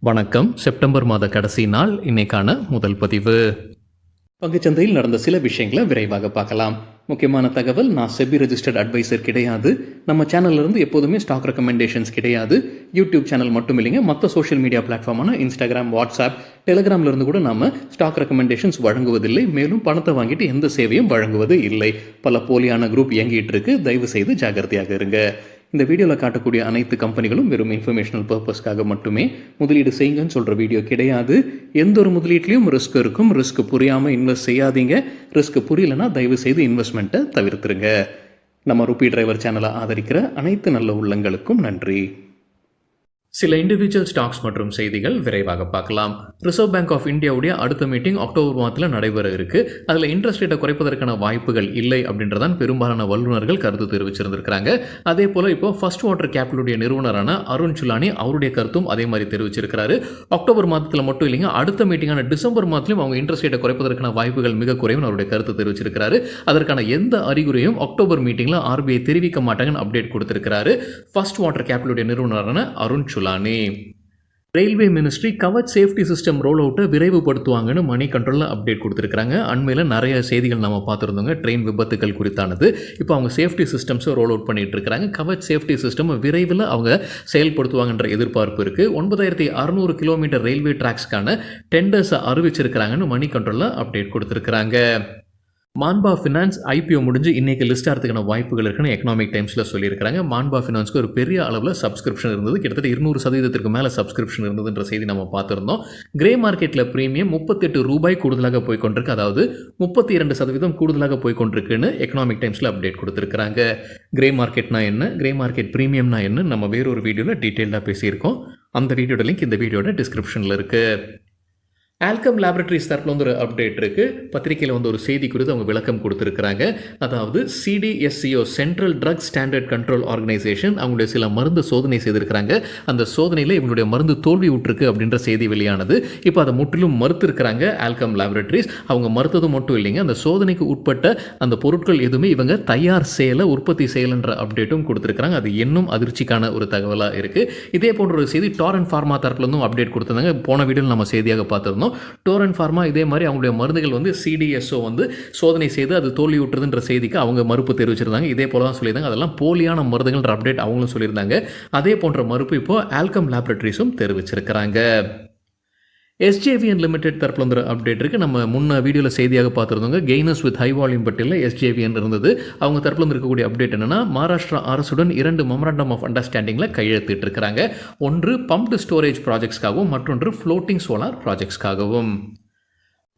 வணக்கம். செப்டம்பர் மாத கடைசி நாள். இன்னைக்கான முதல் பதிவு. பங்குச்சந்தையில் நடந்த சில விஷயங்களை விரைவாக பார்க்கலாம். முக்கியமான தகவல், நான் செபி ரெஜிஸ்டர்ட் அட்வைசர் கிடையாது. நம்ம சேனல்ல இருந்து எப்போதுமே ஸ்டாக் ரெக்கமெண்டேஷன்ஸ் கிடையாது. யூடியூப் சேனல் மட்டும் இல்லைங்க, மற்ற சோஷியல் மீடியா பிளாட்ஃபார்மான இன்ஸ்டாகிராம், வாட்ஸ்அப், டெலிகிராம்ல இருந்து கூட நாம ஸ்டாக் ரெக்கமெண்டேஷன்ஸ் வழங்குவதில்லை. மேலும் பணத்தை வாங்கிட்டு எந்த சேவையும் வழங்குவது இல்லை. பல போலியான குரூப் இயங்கிட்டு இருக்கு. தயவு செய்து ஜாகிரதையாக இருங்க. இந்த வீடியோவில் காட்டக்கூடிய அனைத்து கம்பெனிகளும் வெறும் இன்ஃபர்மேஷனல் பர்பஸ்க்காக மட்டுமே முதலீடு செய்யுங்கன்னு சொல்கிற வீடியோ கிடையாது. எந்த ஒரு முதலீட்லையும் ரிஸ்க் இருக்கும். ரிஸ்க் புரியாமல் இன்வெஸ்ட் செய்யாதீங்க. ரிஸ்க் புரியலன்னா தயவு செய்து இன்வெஸ்ட்மெண்ட்டை தவிர்த்துருங்க. நம்ம ருபி டிரைவர் சேனலை ஆதரிக்கிற அனைத்து நல்ல உள்ளங்களுக்கும் நன்றி. சில இண்டிவிஜுவல் ஸ்டாக்ஸ் மற்றும் செய்திகள் விரைவாக பார்க்கலாம். ரிசர்வ் பேங்க் ஆஃப் இந்தியாவுடைய அடுத்த மீட்டிங் அக்டோபர் மாதத்தில் நடைபெற இருக்கு. அதில் இன்ட்ரெஸ்ட் ரேட்டை குறைப்பதற்கான வாய்ப்புகள் இல்லை அப்படின்றதான் பெரும்பாலான வல்லுநர்கள் கருத்து தெரிவிச்சிருந்திருக்காங்க. அதே போல இப்போ ஃபர்ஸ்ட் வாட்டர் கேபிட்டலுடைய நிறுவனரான அருண் சுலானி அவருடைய கருத்தும் அதே மாதிரி தெரிவிச்சிருக்கிறாரு. அக்டோபர் மாதத்தில் மட்டும் இல்லைங்க, அடுத்த மீட்டிங்கான டிசம்பர் மாதத்திலும் அவங்க இன்ட்ரெஸ்ட் ரேட்டை குறைப்பதற்கான வாய்ப்புகள் மிக குறைவுன்னு அவருடைய கருத்து தெரிவிச்சிருக்கிறாரு. அதற்கான எந்த அறிகுறியும் அக்டோபர் மீட்டிங்கில் ஆர்பிஐ தெரிவிக்க மாட்டாங்கன்னு அப்டேட் கொடுத்திருக்கிறாரு ஃபர்ஸ்ட் வாட்டர் கேபிட்டலுடைய நிறுவனரான Arun Chulani. Railway ministry Kavach safety system roll அவுட்டை விரைவுபடுத்துவாங்கன்னு மணி கண்ட்ரோலில் அப்டேட் கொடுத்துருக்காங்க. அண்மையில் நிறைய செய்திகள் நம்ம பார்த்துருந்தோங்க, ட்ரெயின் விபத்துக்கள் குறித்தானது. இப்போ அவங்க சேஃப்டி சிஸ்டம்ஸை ரோல் அவுட் பண்ணிட்டு இருக்காங்க. கவச் சேஃப்டி சிஸ்டம் விரைவில் அவங்க செயல்படுத்துவாங்கன்ற எதிர்பார்ப்பு இருக்குது. 9600 கிலோமீட்டர் ரயில்வே டிராக்ஸ்க்கான டெண்டர்ஸை அறிவிச்சிருக்கிறாங்கன்னு மணி கண்ட்ரோலில் அப்டேட் கொடுத்துருக்காங்க. மான்பா ஃபினான்ஸ் ஐபிஓ முடிஞ்சு இன்றைக்கி லிஸ்ட் ஆகிறதுக்கான வாய்ப்புகள் இருக்குன்னு எக்கனாமிக் டைம்ஸில் சொல்லியிருக்காங்க. மான்பா ஃபினான்ஸ்க்கு ஒரு பெரிய அளவில் சப்ஸ்கிரிப்ஷன் இருந்தது. கிட்டத்தட்ட 200% மேலே சப்ஸ்கிரிப்ஷன் இருந்ததுன்ற செய்தி நம்ம பார்த்துருந்தோம். கிரே மார்க்கெட்டில் ப்ரீமியம் ₹38 கூடுதலாக போய்கொண்டிருக்கு. அதாவது 32% கூடுதலாக போய்கொண்டிருக்குன்னு எக்கனாமிக் டைம்ஸில் அப்டேட் கொடுத்துருக்காங்க. கிரே மார்க்கெட்னா என்ன, கிரே மார்க்கெட் ப்ரீமியம்னா என்ன, நம்ம வேறொரு வீடியோவில் டீட்டெயிலாக பேசியிருக்கோம். அந்த வீடியோட லிங்க் இந்த வீடியோட டிஸ்கிரிப்ஷனில் இருக்குது. ஆல்கம் லேபரட்டரிஸ் தரப்பில் ஒரு அப்டேட் இருக்குது. பத்திரிகையில் ஒரு செய்தி குறித்து அவங்க விளக்கம் கொடுத்துருக்குறாங்க. அதாவது CDSCO central drug standard control organisation அவங்களுடைய சில மருந்து சோதனை செய்திருக்கிறாங்க. அந்த சோதனையில் இவங்களுடைய மருந்து தோல்வி விட்டுருக்கு அப்படின்ற செய்தி வெளியானது. இப்போ அதை முற்றிலும் மறுத்திருக்கிறாங்க ஆல்கம் லேபரட்டரிஸ். அவங்க மறுத்தது மட்டும் இல்லைங்க, அந்த சோதனைக்கு உட்பட்ட அந்த பொருட்கள் எதுவுமே இவங்க தயார் செய்யலை, உற்பத்தி செய்யலைன்ற அப்டேட்டும் கொடுத்துருக்காங்க. அது இன்னும் அதிர்ச்சிக்கான ஒரு தகவலாக இருக்குது. இதே போன்ற ஒரு செய்தி டோரன் ஃபார்மா தரப்புலேருந்தும் அப்டேட் கொடுத்துருந்தாங்க. போன வீடியோவில் நம்ம செய்தியாக பார்த்துருந்தோம். டோரன் ஃபார்மா இதே மாதிரி அவங்களுடைய மருந்துகள் சிடிஎஸ்ஓ சோதனை செய்து அது தோல்வி விட்டுறதுன்ற செய்திக்கு அவங்க மறுப்பு தெரிவிச்சிருந்தாங்க. இதே போல தான் சொல்லியிருந்தாங்க. அதெல்லாம் போலியான மருந்துகள்ன்ற அப்டேட் அவங்களும் சொல்லியிருந்தாங்க. அதே போன்ற மறுப்பு இப்போ ஆல்கம் லேபரட்டரிஸும் தெரிவிச்சிருக்கிறாங்க. எஸ்ஜேவிஎன் லிமிடெட் தரப்பில் ஒரு அப்டேட் இருக்குது. நம்ம முன்ன வீடியோவில் செய்தியாக பார்த்துருந்தோங்க. கெய்னர்ஸ் வித் ஹை வால்யூம் பட்டியலில் எஸ்ஜேவிஎன் இருந்தது. அவங்க தரப்பில் இருக்கக்கூடிய அப்டேட் என்னன்னா, மகாராஷ்டிரா அரசுடன் 2 மெமராண்டம் ஆஃப் அண்டர்ஸ்டாண்டிங்கில் கையெழுத்திட்டு இருக்கிறாங்க. ஒன்று பம்ப்டு ஸ்டோரேஜ் ப்ராஜெக்ட்ஸ்க்காகவும் மற்றொன்று ஃப்ளோட்டிங் சோலார் ப்ராஜெக்ட்ஸ்க்காகவும்.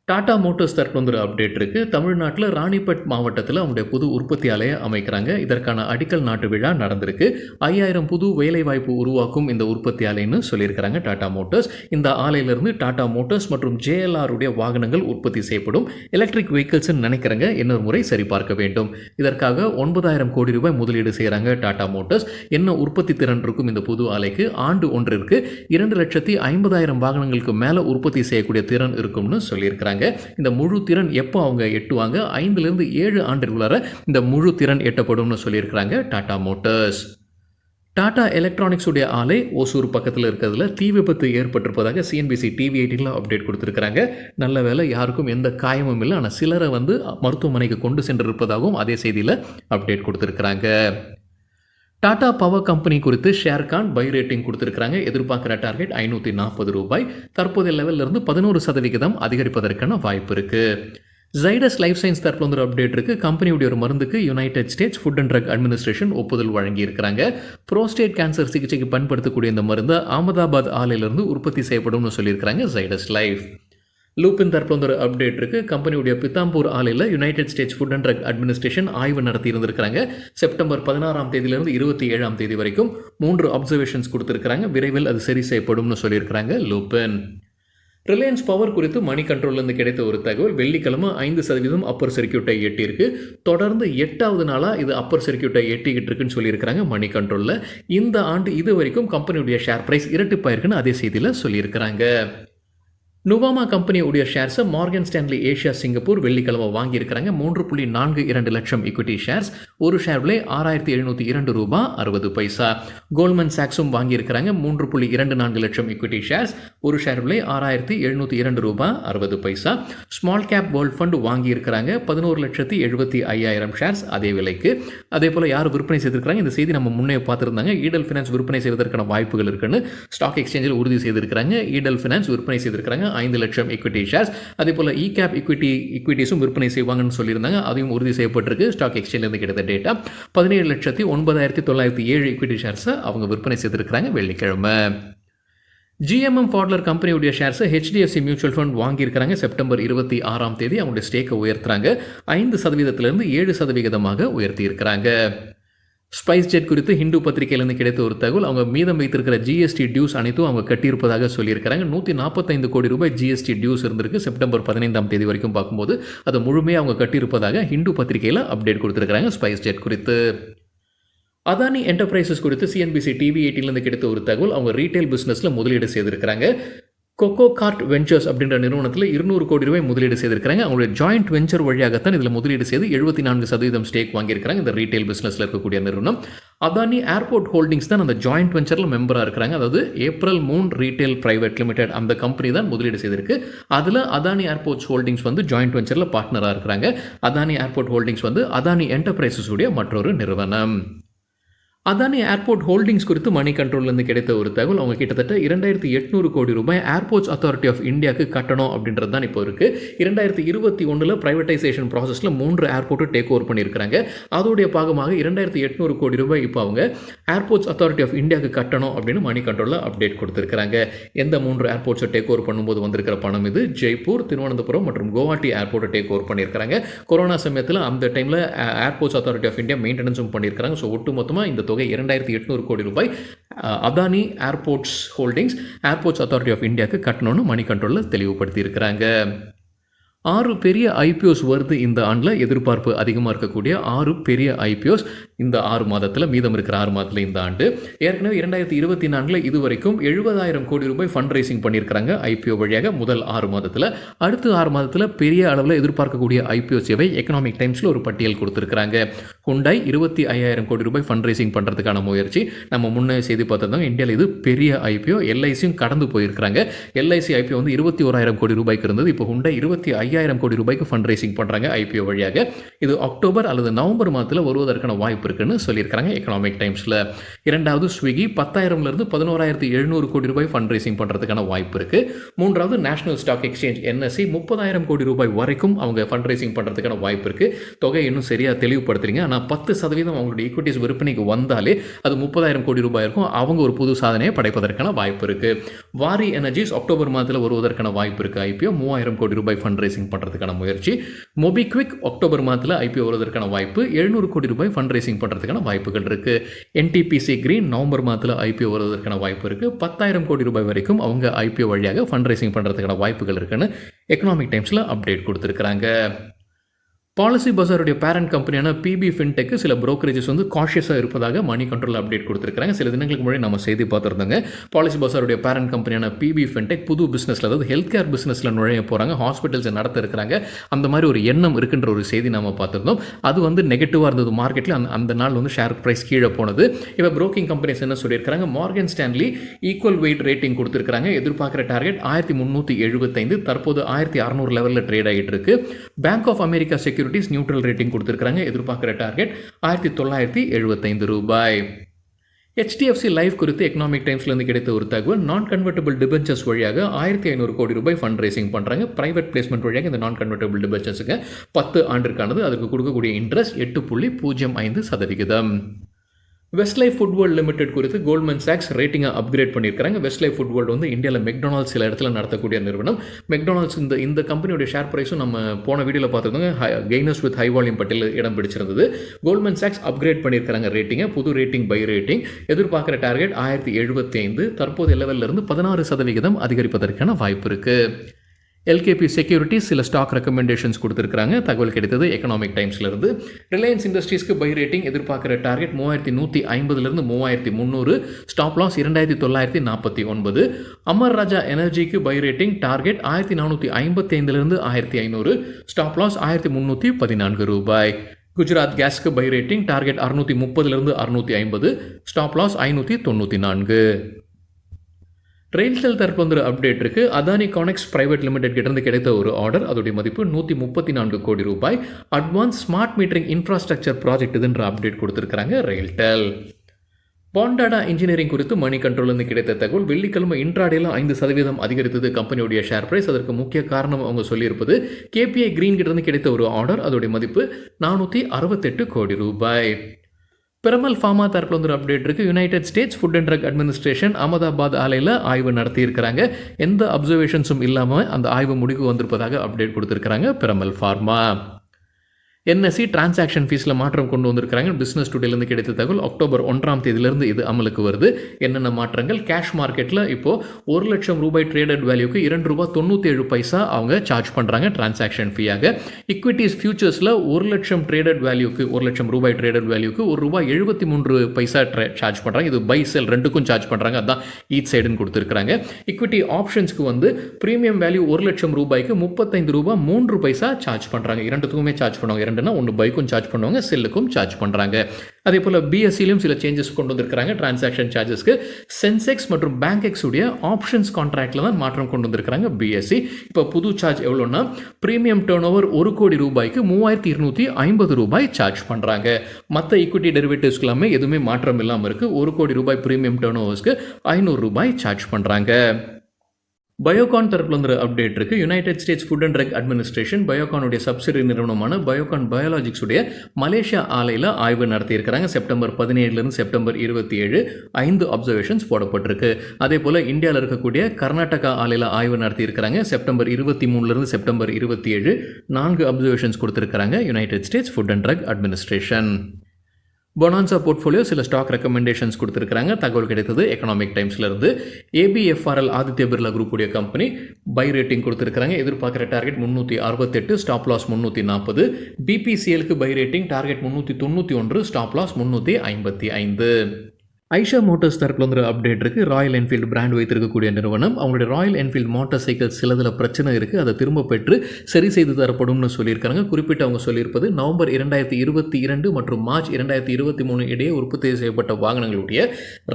டாடா மோட்டார்ஸ் தரப்பில் ஒரு அப்டேட் இருக்குது. தமிழ்நாட்டில் ராணிப்பேட் மாவட்டத்தில் அவங்களுடைய புது உற்பத்தி ஆலையை அமைக்கிறாங்க. இதற்கான அடிக்கல் நாட்டு விழா நடந்திருக்கு. 5000 புது வேலைவாய்ப்பு உருவாக்கும் இந்த உற்பத்தி ஆலைன்னு சொல்லியிருக்கிறாங்க டாடா மோட்டார்ஸ். இந்த ஆலையிலிருந்து டாடா மோட்டார்ஸ் மற்றும் JLR உடைய வாகனங்கள் உற்பத்தி செய்யப்படும். எலக்ட்ரிக் வெஹிக்கிள்ஸ் நினைக்கிறங்க, இன்னொரு முறை சரிபார்க்க வேண்டும். இதற்காக 9000 கோடி ரூபாய் முதலீடு செய்கிறாங்க டாடா மோட்டார்ஸ். என்ன உற்பத்தி திறன் இருக்கும் இந்த புது ஆலைக்கு? ஆண்டு ஒன்றிற்கு 2,50,000 வாகனங்களுக்கு மேலே உற்பத்தி செய்யக்கூடிய திறன் இருக்கும்னு சொல்லியிருக்கிறாங்க. இந்த முழு திறன் எப்போ அவங்க எட்டுவாங்க? 5 to 7 ஆண்டுக்குள்ளார இந்த முழு திறன் எட்டப்படும்னு சொல்லியிருக்கிறாங்க டாடா மோட்டார்ஸ். டாடா எலக்ட்ரானிக்ஸ் உடைய ஆலை ஓசூர் பக்கத்தில் இருக்கிறதுல தீ விபத்து ஏற்பட்டிருப்பதாக CNBC TV18 அப்டேட் கொடுத்துருக்காங்க. நல்ல வேலை, யாருக்கும் எந்த காயமும் இல்லை. ஆனால் சிலரை மருத்துவமனைக்கு கொண்டு சென்றிருப்பதாகவும் அதே செய்தியில் அப்டேட் கொடுத்துருக்காங்க. டாடா பவர் கம்பெனி குறித்து ஷேர்கான் பை ரேட்டிங் கொடுத்துருக்காங்க. எதிர்பார்க்குற டார்கெட் ₹540. தற்போதைய லெவலில் இருந்து 11% அதிகரிப்பதற்கான வாய்ப்பு இருக்குது. ஜைடஸ் லைஃப் சயின்ஸ் தரப்பில் ஒரு அப்டேட் இருக்குது. கம்பெனியுடைய ஒரு மருந்துக்கு United States food and drug administration ஒப்புதல் வழங்கியிருக்கிறாங்க. புரோஸ்டேட் கேன்சர் சிகிச்சைக்கு பயன்படுத்தக்கூடிய இந்த மருந்து அகமதாபாத் ஆலையிலிருந்து உற்பத்தி செய்யப்படும்னு சொல்லியிருக்கிறாங்க ஜைடஸ் லைஃப். லூப்பின் தரப்பில் ஒரு அப்டேட் இருக்குது. கம்பெனியுடைய பித்தாம்பூர் ஆலையில் United States food and drug administration ஆய்வு நடத்தி இருந்திருக்கிறாங்க. செப்டம்பர் 16 தேதியிலிருந்து 27 வரைக்கும் 3 அப்சர்வேஷன்ஸ் கொடுத்துருக்காங்க. விரைவில் அது சரி செய்யப்படும்னு சொல்லியிருக்கிறாங்க லூப்பின். ரிலையன்ஸ் பவர் குறித்து மணி கண்ட்ரோல்லேருந்து கிடைத்த ஒரு தகவல், வெள்ளிக்கிழமை 5% அப்பர் சர்க்கியூட்டை எட்டியிருக்கு. தொடர்ந்து 8வது நாளாக இது அப்பர் சர்க்கியூட்டை எட்டிக்கிட்டு இருக்குன்னு சொல்லியிருக்கிறாங்க மணி கண்ட்ரோலில். இந்த ஆண்டு இது வரைக்கும் கம்பெனியுடைய ஷேர் பிரைஸ் இரட்டிப்பாயிருக்குன்னு அதே செய்தியில் சொல்லியிருக்கிறாங்க. நுவாமா கம்பெனியுடைய ஷேர்ஸை மார்கன் ஸ்டான்லி ஏஷியா சிங்கப்பூர் வெள்ளிக்கிழமை வாங்கியிருக்கிறாங்க. 3.42 லட்சம் ஈக்விட்டி ஷேர்ஸ். ஒரு ஷேர் விலை ₹6,702.60. கோல்ட்மேன் சாக்ஸும் வாங்கியிருக்கிறாங்க. 3.24 லட்சம் ஈக்விட்டி ஷேர்ஸ். ஒரு ஷேர் விலை ₹6,702.60. ஸ்மால் கேப் வேர்ல்ட் ஃபண்ட் வாங்கியிருக்கிறாங்க 11,75,000 ஷேர்ஸ் அதே விலைக்கு. அதே போல் யார் விற்பனை செய்திருக்கிறாங்க, இந்த செய்தி நம்ம முன்னே பார்த்துருந்தாங்க. ஈடல் ஃபினான்ஸ் விற்பனை செய்வதற்கான வாய்ப்புகள் இருக்குன்னு ஸ்டாக் எக்ஸ்சேஞ்சில் உறுதி செய்திருக்கிறாங்க. ஈடல் ஃபினான்ஸ் விற்பனை செய்திருக்கிறாங்க 5 லட்சம் equity ஷேர்ஸ். அதே போல் இகேப் ஈக்விட்டிஸும் விற்பனை செய்வாங்கன்னு சொல்லியிருந்தாங்க. அதையும் உறுதி செய்யப்பட்டிருக்கு. ஸ்டாக் எக்ஸ்சேஞ்சிலிருந்து கிடைத்த டேட்டா 17,09,707 equity ஷேர்ஸை அவங்க விற்பனை செய்திருக்கிறாங்க வெள்ளிக்கிழமை. GMM Pfaudler கம்பெனியுடைய ஷேர்ஸை HDFC மியூச்சுவல் ஃபண்ட் வாங்கியிருக்கிறாங்க. செப்டம்பர் 26ஆம் தேதி அவங்களுடைய ஸ்டேக்கை உயர்த்துறாங்க. 5%லிருந்து 7% உயர்த்தி இருக்கிறாங்க. ஸ்பைஸ் ஜெட் குறித்து ஹிந்து பத்திரிகையிலிருந்து கிடைத்த ஒரு தகவல், அவங்க மீதம் வைத்திருக்கிற GST டியூஸ் அனைத்தும் அவங்க கட்டியிருப்பதாக சொல்லியிருக்கிறாங்க. ₹145 கோடி GST டியூஸ் இருந்திருக்கு. செப்டம்பர் 15ஆம் தேதி வரைக்கும் பார்க்கும்போது அதை முழுமையாக அவங்க கட்டியிருப்பதாக ஹிந்து பத்திரிகையில் அப்டேட் கொடுத்துருக்காங்க ஸ்பைஸ் ஜெட் குறித்து. அதானி என்டர்பிரைசஸ் குறித்து CNBC TV18லேருந்து கிடைத்த ஒரு தகவல், அவங்க ரீட்டைல் பிஸ்னஸில் முதலீடு செய்திருக்கிறாங்க. கொக்கோ கார்ட் வெஞ்சர்ஸ் அப்படின்ற நிறுவனத்தில் ₹200 கோடி முதலீடு செய்திருக்கிறாங்க. அவங்களுடைய ஜாயிண்ட் வெஞ்சர் வழியாகத்தான் இதில் முதலீடு செய்து 74% ஸ்டேக் வாங்கியிருக்கிறாங்க இந்த ரீட்டைல் பிஸ்னஸில் இருக்கக்கூடிய நிறுவனம். அதானி ஏர்போர்ட் ஹோல்டிங்ஸ் தான் அந்த ஜாயிண்ட் வெஞ்சரில் மெம்பராக இருக்கிறாங்க. அதாவது April Moon retail private limited அந்த கம்பெனி தான் முதலீடு செய்திருக்கு. அதில் அதானி ஏர்போர்ட்ஸ் ஹோல்டிங்ஸ் ஜாயிண்ட் வெஞ்சரில் பார்ட்னராக இருக்கிறாங்க. Adani airport holdings Adani enterprises உடைய மற்றொரு நிறுவனம். அதானி ஏர்போர்ட் ஹோல்டிங்ஸ் குறித்து மணி கண்ட்ரோல்லேருந்து கிடைத்த ஒரு தகவல், அவங்க கிட்டத்தட்ட ₹2,800 கோடி ஏர்போர்ட்ஸ் அத்தாரிட்டி ஆஃப் இந்தியாவுக்கு கட்டணும் அப்படின்றது தான் இப்போ இருக்குது. 2021 பிரைவேட்டைசேஷன் ப்ராசஸில் 3 ஏர்போர்ட்டு டேக் ஓவர் பண்ணியிருக்கிறாங்க. அதோடைய பாகமாக ₹2,800 கோடி இப்போ அவங்க ஏர்போர்ட்ஸ் அத்தாரிட்டி ஆஃப் இந்தியாவுக்கு கட்டணும் அப்படின்னு மணி கண்ட்ரோலில் அப்டேட் கொடுத்துருக்காங்க. எந்த 3 ஏர்போர்ட்ஸை டேக் ஓவர் பண்ணும்போது வந்திருக்கிற பணம் இது? ஜெய்ப்பூர், திருவனந்தபுரம் மற்றும் குவஹாட்டி ஏர்போர்ட்டை டேக் ஓவர் பண்ணியிருக்கிறாங்க. கொரோனா சமயத்தில் அந்த டைமில் ஏர்போர்ட்ஸ் அத்தாரிட்டி ஆஃப் இந்தியா மெயின்டெனன்ஸும் பண்ணியிருக்கிறாங்க. ஸோ ஒட்டு மொத்தமாக இந்த தொகை ₹2,800 crore Adani airports holdings airports authority of இந்தியாவுக்கு கட்டணும்னு மணி கண்ட்ரோலில் தெளிவுபடுத்தி இருக்கிறாங்க. 6 பெரிய ஐபிஓஸ் வருது இந்த ஆண்டில். எதிர்பார்ப்பு அதிகமாக இருக்கக்கூடிய 6 பெரிய ஐபிஓஸ் இந்த 6 மாதத்தில், மீதம் இருக்கிற 6 மாதத்தில் இந்த ஆண்டு. ஏற்கனவே 2024 இதுவரைக்கும் ₹70,000 கோடி ஃபண்ட் ரைசிங் பண்ணியிருக்கிறாங்க ஐபிஓ வழியாக முதல் 6 மாதத்தில். அடுத்த 6 மாதத்தில் பெரிய அளவில் எதிர்பார்க்கக்கூடிய ஐபிஓ சேவை எக்கனாமிக் டைம்ஸில் ஒரு பட்டியல் கொடுத்துருக்காங்க. ஹுண்டாய் ₹25,000 கோடி ஃபண்ட் ரைசிங் பண்ணுறதுக்கான முயற்சி. நம்ம முன்னே செய்தி பார்த்துருந்தோம். இந்தியாவில் இது பெரிய ஐபிஓ. எல்ஐசியும் கடந்து போயிருக்கிறாங்க. எல்ஐசி ஐபிஓ ₹21,000 கோடி இருந்தது. இப்போ ஹுண்டாய் ₹25,000 கோடி ஃபண்ட் ரைசிங் பண்ணுறாங்க ஐபிஓ வழியாக. இது அக்டோபர் அல்லது நவம்பர் மாதத்தில் வருவதற்கான வாய்ப்பு இருக்குன்னு சொல்லியிருக்காங்க எக்கனாமிக் டைம்ஸில். இரண்டாவது ஸ்விக்கி 10,000லிருந்து 11,700 கோடி ஃபண்ட் ரைசிங் பண்ணுறதுக்கான வாய்ப்பு இருக்குது. மூன்றாவது நேஷனல் ஸ்டாக் எக்ஸ்சேஞ்ச் NSE 30,000 கோடி வரைக்கும் அவங்க ஃபண்ட் ரைசிங் பண்ணுறதுக்கான வாய்ப்பு இருக்குது. தொகை இன்னும் சரியாக தெளிவுபடுத்துறீங்க. ஆனால் 10% அவங்களுடைய ஈக்விட்டிஸ் விற்பனைக்கு வந்தாலே அது 30,000 கோடி இருக்கும். அவங்க ஒரு புது சாதனையை படைப்பதற்கான வாய்ப்பு இருக்குது. வாரி எனர்ஜிஸ் அக்டோபர் மாதத்தில் வருவதற்கான வாய்ப்பு இருக்குது. ஐபிஓ ₹3,000 கோடி ஃபண்ட் ரைசிங் பண்ணுறதுக்கான முயற்சி. மோபிக்விக் அக்டோபர் மாதத்தில் ஐபிஓ வருவதற்கான வாய்ப்பு. ₹700 கோடி ஃபண்ட் ரைசிங் பண்ணுறதுக்கான வாய்ப்புகள் இருக்குது. NTPC கிரீன் நவம்பர் மாதத்தில் ஐபிஓ வருவதற்கான வாய்ப்பு இருக்குது. ₹10,000 கோடி வரைக்கும் அவங்க ஐபிஓ வழியாக ஃபண்ட் ரைசிங் பண்ணுறதுக்கான வாய்ப்புகள் இருக்குன்னு எக்கனாமிக் டைம்ஸில் அப்டேட் கொடுத்துருக்காங்க. பாலிசி பஜாருடைய பேரண்ட் கம்பெனியான PB ஃபின்டெக் சில புரோக்கரேஜஸ் காஷியஸாக இருப்பதாக மணி கண்ட்ரோல் அப்டேட் கொடுத்துருக்காங்க. சில தினங்களுக்கு முன்னாடி நம்ம செய்தி பார்த்துருந்தாங்க. பாலிசி பஜாருடைய பேரண்ட் கம்பெனியான PB ஃபின்டெக் புது பிஸ்னஸில், அதாவது ஹெல்த் கேர் பிஸ்னஸில் நுழைய போகிறாங்க, ஹாஸ்பிட்டல்ஸை நடத்த இருக்கிறாங்க. அந்த மாதிரி ஒரு எண்ணம் இருக்குன்ற ஒரு செய்தி நம்ம பார்த்துருந்தோம். அது நெகட்டிவாக இருந்தது மார்க்கெட்டில். அந்த நாள் ஷேர் ப்ரைஸ் கீழே போனது. இப்போ புரோக்கிங் கம்பெனிஸ் என்ன சொல்லியிருக்காங்க? Morgan Stanley equal wait rating கொடுத்துருக்காங்க. எதிர்பார்க்குற டார்கெட் 1375, தற்போது 1600 லெவலில் ட்ரேட் ஆகிட்டு இருக்கு. Bank of America securities neutral rating கொடுத்திருக்காங்க. எதிர்பார்க்கிற டார்கெட் ₹1975. HDFC லைஃப் குறித்து எக்கனாமிக் டைம்ஸ்லேருந்து கிடைத்த ஒரு தகவல், நான் கன்வெர்ட்டபிள் டிபென்ச்சர்ஸ் வழியாக ₹1,500 கோடி ஃபண்ட் ரைசிங் பண்ணுறாங்க. பிரைவேட் பிளேஸ்மெண்ட் வழியாக இந்த நான் கன்வெர்ட்டபிள் டிபென்ச்சர்ஸுக்கு 10 ஆண்டிற்கானது. அதுக்கு கொடுக்கக்கூடிய interest 8.05%. Westlife food world limited குறித்து கோல்ட்மேன் சாக்ஸ் ரேட்டிங்கை அப்கிரேட் பண்ணியிருக்காங்க. வெஸ்ட்லைஃப் ஃபுட் வேர்ல்டு இந்தியாவில் மெக்டொனால்ட்ஸ் சில இடத்துல நடத்தக்கூடிய நிறுவனம். மெக்டொனால்ட்ஸ் இந்த கம்பெனியோட ஷேர் ப்ரைஸும் நம்ம போன வீடியோவில் பார்த்துருந்தோங்க. கெய்னர்ஸ் வித் ஹை வால்யூம் பட்டியலில் இடம் பிடிச்சிருந்தது. கோல்ட்மேன் சாக்ஸ் அப்கிரேட் பண்ணியிருக்காங்க ரேட்டிங்கை. புது ரேட்டிங் பை ரேட்டிங். எதிர்பார்க்குற டார்கெட் 1075. தற்போதைய லெவலிருந்து 16% அதிகரிப்பதற்கான வாய்ப்பு இருக்குது. LKP செக்யூரிட்டிஸ் சில ஸ்டாக் ரெக்கமெண்டேஷன்ஸ் கொடுத்துருக்காங்க. தகவல் கிடைத்தது எக்கனாமிக் டைம்ஸ்லேருந்து. ரிலையன்ஸ் இண்டஸ்ட்ரீஸ்க்கு பை ரேட்டிங். எதிர்பார்க்குற டார்கெட் 3150லிருந்து 3300. Stop loss 2949. அமர் ராஜா எனர்ஜிக்கு பை ரேட்டிங். டார்கெட் 1455லிருந்து 1500. Stop loss ₹1314. குஜராத் கேஸ்க்கு பை ரேட்டிங். டார்கெட் 630லிருந்து 650. Stop loss 594. ரெயில்டெல் தரப்பு வந்து ஒரு அப்டேட் இருக்குது. அதானி கானெக்ஸ் பிரைவேட் லிமிடெட் கிட்டேருந்து கிடைத்த ஒரு ஆர்டர். அதோடைய மதிப்பு 134 கோடி ரூபாய். Advance smart metering infrastructure project இதுன்ற அப்டேட் கொடுத்துருக்காங்க ரெயில்டெல். பாண்டாடா இன்ஜினியரிங் குறித்து மணி கண்ட்ரோலிருந்து கிடைத்த தகவல். வெள்ளிக்கிழமை இன்ட்ராடேல 5% அதிகரித்தது கம்பெனியுடைய ஷேர் பிரைஸ். அதற்கு முக்கிய காரணம் அவங்க சொல்லியிருப்பது கேபிஐ கிரீன் கிட்டேருந்து கிடைத்த ஒரு ஆர்டர். அதோடைய மதிப்பு 468 கோடி ரூபாய். பிரமல் ஃபார்மா தரப்பில் வந்து ஒரு அப்டேட் இருக்குது. United States food and drug administration Ahmedabad ஆலையில் ஆய்வு நடத்தியிருக்கிறாங்க. எந்த அப்சர்வேஷன்ஸும் இல்லாமல் அந்த ஆய்வு முடிவுக்கு வந்திருப்பதாக அப்டேட் கொடுத்துருக்காங்க பிரமல் ஃபார்மா. என்எஸ்சி டிரான்சாக்ஷன் ஃபீஸில் மாற்றம் கொண்டு வந்திருக்கிறாங்க. பிஸ்னஸ் டுடேலேருந்து கிடைத்த தகவல். அக்டோபர் 1ஆம் தேதியிலிருந்து இது அமலுக்கு வருது. என்னென்ன மாற்றங்கள்? கேஷ் மார்க்கெட்டில் இப்போது 1 லட்சம் ரூபாய் ட்ரேடட் வேல்யூக்கு ₹2.97 அவங்க சார்ஜ் பண்ணுறாங்க டிரான்சாக்ஷன் ஃபீயாக. இக்விட்டிஸ் ஃபியூச்சர்ஸில் 1 லட்சம் ட்ரேடட் வேல்யூக்கு ₹1 லட்சம் ட்ரேடட் வேல்யூக்கு ₹1.73 சார்ஜ் பண்ணுறாங்க. இது பை செல் ரெண்டுக்கும் சார்ஜ் பண்ணுறாங்க. அதுதான் ஈச் சைடுன்னு கொடுத்துருக்காங்க. இக்விட்டி ஆப்ஷன்ஸ்க்கு வந்து ப்ரீமியம் வேல்யூ ₹1 லட்சம் ₹35.03 சார்ஜ் பண்ணுறாங்க. இரண்டுத்துக்குமே சார்ஜ் பண்ணுவாங்க. ஒன்று பைக்கும் சார்ஜ் பண்ணுவாங்க, செல்லுக்கும் சார்ஜ் பண்ணுறாங்க. அதே போல் பிஎஸ்சிலையும் சில சேஞ்சஸ் கொண்டு வந்திருக்கிறாங்க டிரான்சாக்ஷன் சார்ஜஸ்க்கு. சென்செக்ஸ் மற்றும் பேங்க் எக்ஸ் உடைய ஆப்ஷன்ஸ் கான்ட்ராக்டில் தான் மாற்றம் கொண்டு வந்திருக்கிறாங்க பிஎஸ்சி. இப்போ புது சார்ஜ் எவ்வளோன்னா ப்ரீமியம் டர்ன் ஓவர் ₹1 கோடி ₹3250 சார்ஜ் பண்ணுறாங்க. மற்ற ஈக்விட்டி டெரிவேட்டிவ்ஸ்க்கு எல்லாமே எதுவுமே மாற்றம் இல்லாமல் இருக்குது. ₹1 கோடி ப்ரீமியம் டர்ன் ஓவர்ஸ்க்கு ₹500 சார்ஜ் பண்ணுறாங்க. பயோகான் தரப்பில் வந்து அப்டேட் இருக்குது. United States food and drug Administration பயோகானுடைய சப்சிடரி நிறுவனமான பயோகான் பயாலஜிக்ஸ் உடைய மலேசியா ஆலையில் ஆய்வு நடத்தியிருக்கிறாங்க. செப்டம்பர் 17 செப்டம்பர் 27 5 அப்சர்வேஷன்ஸ் போடப்பட்டிருக்கு. அதே போல் இந்தியாவில் இருக்கக்கூடிய கர்நாடகா ஆலையில் ஆய்வு நடத்தியிருக்கிறாங்க. செப்டம்பர் 23 செப்டம்பர் 27 4 அப்சர்வேஷன்ஸ் கொடுத்துருக்காங்க United States food and drug Administration. Bonanza portfolio சில ஸ்டாக் ரெக்கமெண்டேஷன்ஸ் கொடுத்துருக்காங்க. தகவல் கிடைத்தது எக்கனாமிக் டைம்ஸ்லேருந்து. ஏபிஎஃப்ஆர்எல் ஆதித்ய பிர்லா குரூப் உடைய கம்பெனி பை ரேட்டிங் கொடுத்துருக்காங்க. எதிர்பார்க்குற டார்கெட் 368, ஸ்டாப் லாஸ் 340. பிபிசிஎலுக்கு buy rating target 391, stop loss 355. Eicher motors தரப்பில் வந்து அப்டேட் இருக்குது. ராயல் என்ஃபீல்டு பிராண்ட் வைத்திருக்கக்கூடிய நிறுவனம் அவங்களுடைய ராயல் என்ஃபீல்டு மோட்டார் சைக்கிள் சிலதில் பிரச்சனை இருக்குது. அதை திரும்ப பெற்று சரி செய்து தரப்படும்னு சொல்லியிருக்காங்க. குறிப்பிட்டு அவங்க சொல்லியிருப்பது நவம்பர் 2022 மற்றும் மார்ச் 2023 இடையே உற்பத்தி செய்யப்பட்ட வாகனங்களுடைய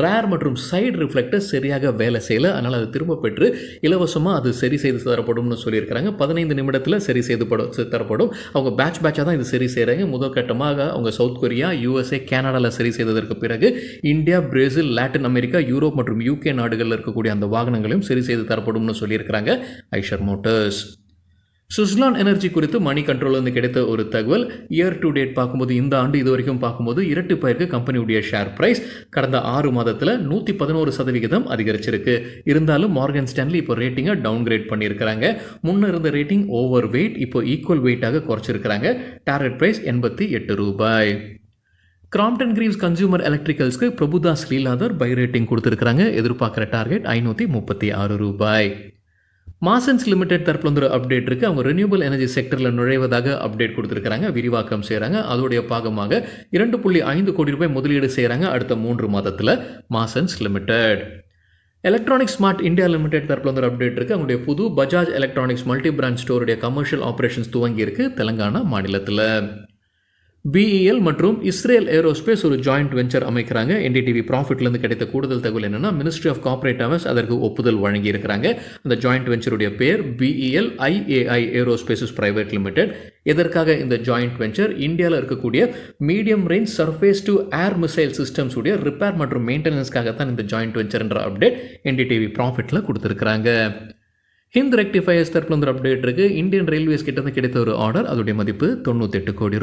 ரேர் மற்றும் சைடு ரிஃப்ளெக்டர் சரியாக வேலை செய்யலை. அதனால் அது திரும்ப பெற்று இலவசமாக அது சரி செய்து தரப்படும்னு சொல்லியிருக்கிறாங்க. 15 நிமிடத்தில் சரி செய்து தரப்படும். அவங்க பேட்சாக தான் இது சரி செய்கிறாங்க. முதல் கட்டமாக அவங்க சவுத் கொரியா, USA, கனடாவில் சரி செய்ததற்கு பிறகு India, Brazil, Latin America, Europe மற்றும் UK நாடுகளில் இருக்கக்கூடிய அந்த வாகனங்களையும் சரி செய்து தரப்படும்னு சொல்லியிருக்கிறாங்க ஐஷர் மோட்டார்ஸ். சுஸ்லான் எனர்ஜி குறித்து மணி கண்ட்ரோல் வந்து கிடைத்த ஒரு தகவல். இயர் டு டேட் பார்க்கும்போது இந்த ஆண்டு இது வரைக்கும் பார்க்கும்போது இரட்டிப்பாயிருக்கு கம்பெனியுடைய ஷேர் பிரைஸ். கடந்த 6 மாதத்தில் 111% அதிகரிச்சிருக்கு. இருந்தாலும் மார்கன் ஸ்டான்லி இப்போ ரேட்டிங்கை டவுன் கிரேட் பண்ணியிருக்கிறாங்க. முன்ன இருந்த ரேட்டிங் ஓவர் வெயிட் இப்போ ஈக்குவல் வெயிட்டாக குறைச்சிருக்கிறாங்க. Target price ₹88. Crompton Greaves consumer எலக்ட்ரிக்கல்ஸ்க்கு பிரபுதாஸ் லீலாதர் பை ரேட்டிங் கொடுத்துருக்காங்க. எதிர்பார்க்குற டார்கெட் ₹536. மாசன்ஸ் லிமிடெட் தரப்பில் வந்து ஒரு அப்டேட் இருக்குது. அவங்க ரெனியூபிள் எனர்ஜி செக்டரில் நுழைவதாக அப்டேட் கொடுத்துருக்காங்க. விரிவாக்கம் செய்கிறாங்க. அதோடைய பாகமாக ₹2.5 கோடி முதலீடு செய்கிறாங்க அடுத்த 3 மாதத்தில். மாசன்ஸ் limited. Electronics smart India limited தரப்பில் வந்து ஒரு அப்டேட் இருக்குது. அவங்களுடைய புது பஜாஜ் எலக்ட்ரானிக்ஸ் மல்டி பிராண்ட் ஸ்டோருடைய கமர்ஷியல் ஆப்ரேஷன்ஸ் துவங்கியிருக்கு தெலங்கானா மாநிலத்தில். பிஇஎல் மற்றும் இஸ்ரேல் ஏரோஸ்பேஸ் ஒரு ஜாயிண்ட் வெஞ்சர் அமைக்கிறாங்க. என்டிடிவி ப்ராஃபிட்லேருந்து கிடைத்த கூடுதல் தகவல் என்னென்னா மினிஸ்ட்ரி ஆஃப் கார்ப்பரேட் அஃபேர்ஸ் அதற்கு ஒப்புதல் வழங்கியிருக்கிறாங்க. அந்த ஜாயிண்ட் வெஞ்சருடைய பேர் பிஇஎல் ஐஏஐ ஏரோஸ்பேசஸ் பிரைவேட் லிமிடெட். எதற்காக இந்த ஜாயிண்ட் வெஞ்சர்? இந்தியாவில் இருக்கக்கூடிய medium range surface to air missile systems உடைய ரிப்பேர் மற்றும் மெயின்டெனன்ஸ்க்காகத்தான் இந்த ஜாயிண்ட் வெஞ்சர் என்ற அப்டேட் என்டிடிவி ப்ராஃபிட்டில் கொடுத்துருக்காங்க. ஹிந்த் ரெக்டிஃபயர்ஸ் தரப்பில் வந்து அப்டேட் இருக்குது. இந்தியன் ரயில்வேஸ் கிட்டேருந்து கிடைத்த ஒரு ஆர்டர். அதோடைய மதிப்பு ₹98 கோடி.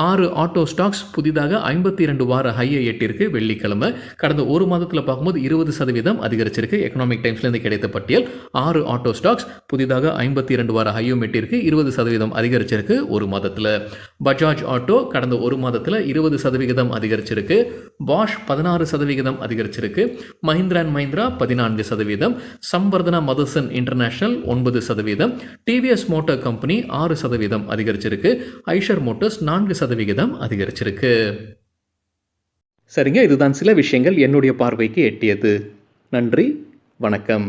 6 ஆட்டோ ஸ்டாக்ஸ் புதிதாக 52 வார ஹையை எட்டிருக்கு வெள்ளிக்கிழமை. கடந்த 1 மாதத்தில் பார்க்கும்போது 20% அதிகரிச்சிருக்கு. எக்கனாமிக் டைம்ஸ்லேருந்து கிடைத்த பட்டியல். 6 ஆட்டோ ஸ்டாக்ஸ் புதிதாக 52 வார ஹையும் எட்டிருக்கு. 20% அதிகரிச்சிருக்கு 1 மாதத்தில். பஜாஜ் ஆட்டோ கடந்த 1 மாதத்தில் 20% அதிகரிச்சிருக்கு. பாஷ் 16% அதிகரிச்சிருக்கு. Mahindra and Mahindra 14%. Samvardhana Motherson international 9%. TVS motor company 6% அதிகரிச்சிருக்கு. ஐஷர் மோட்டார்ஸ் 4% அதிகரிச்சிருக்கு. சரிங்க, இதுதான் சில விஷயங்கள் என்னுடைய பார்வைக்கு எட்டியது. நன்றி, வணக்கம்.